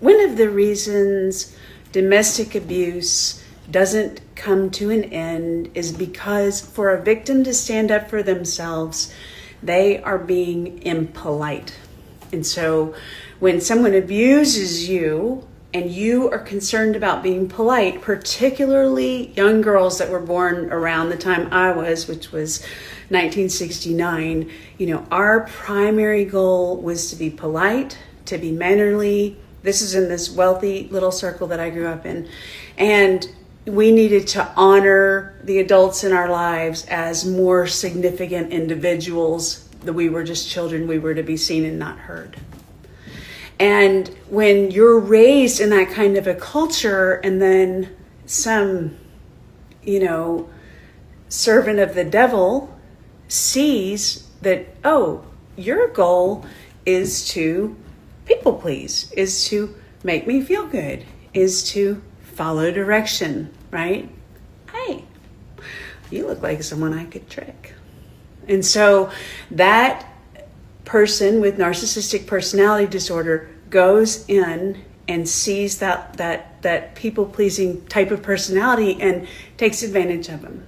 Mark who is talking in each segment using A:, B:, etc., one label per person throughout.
A: one of the reasons domestic abuse doesn't come to an end is because for a victim to stand up for themselves, they are being impolite. And so when someone abuses you and you are concerned about being polite, particularly young girls that were born around the time I was, which was 1969, our primary goal was to be polite, to be mannerly. This is in this wealthy little circle that I grew up in. And we needed to honor the adults in our lives as more significant individuals. That we were just children. We were to be seen and not heard. And when you're raised in that kind of a culture, and then some, servant of the devil sees that, oh, your goal is to people please, is to make me feel good, is to follow direction, right? Hey, you look like someone I could trick. And so that person with narcissistic personality disorder goes in and sees that people-pleasing type of personality and takes advantage of them.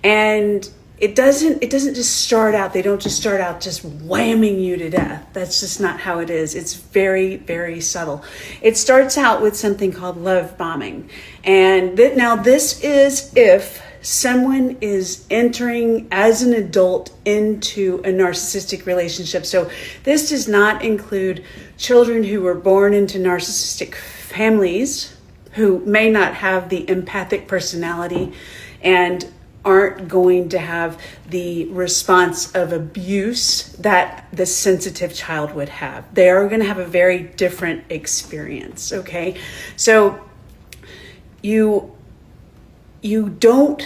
A: And it doesn't just start out, they don't just start out just whamming you to death. That's just not how it is. It's very, very subtle. It starts out with something called love bombing. And now this is if someone is entering as an adult into a narcissistic relationship. So this does not include children who were born into narcissistic families who may not have the empathic personality and aren't going to have the response of abuse that the sensitive child would have. They are going to have a very different experience, okay? So you don't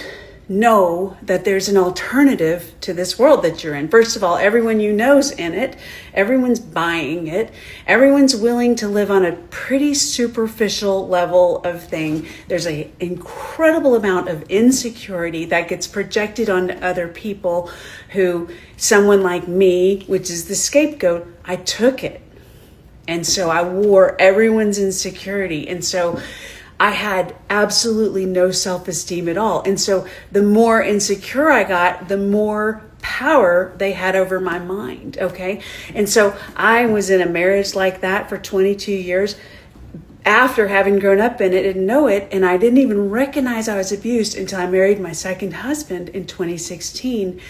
A: know that there's an alternative to this world that you're in. First of all, everyone you know's in it. Everyone's buying it. Everyone's willing to live on a pretty superficial level of thing. There's an incredible amount of insecurity that gets projected onto other people who, someone like me, which is the scapegoat, I took it. And so I wore everyone's insecurity. And so I had absolutely no self-esteem at all. And so the more insecure I got, the more power they had over my mind, okay? And so I was in a marriage like that for 22 years after having grown up in it and know it, and I didn't even recognize I was abused until I married my second husband in 2016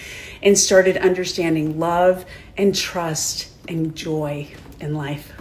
A: and started understanding love and trust and joy in life.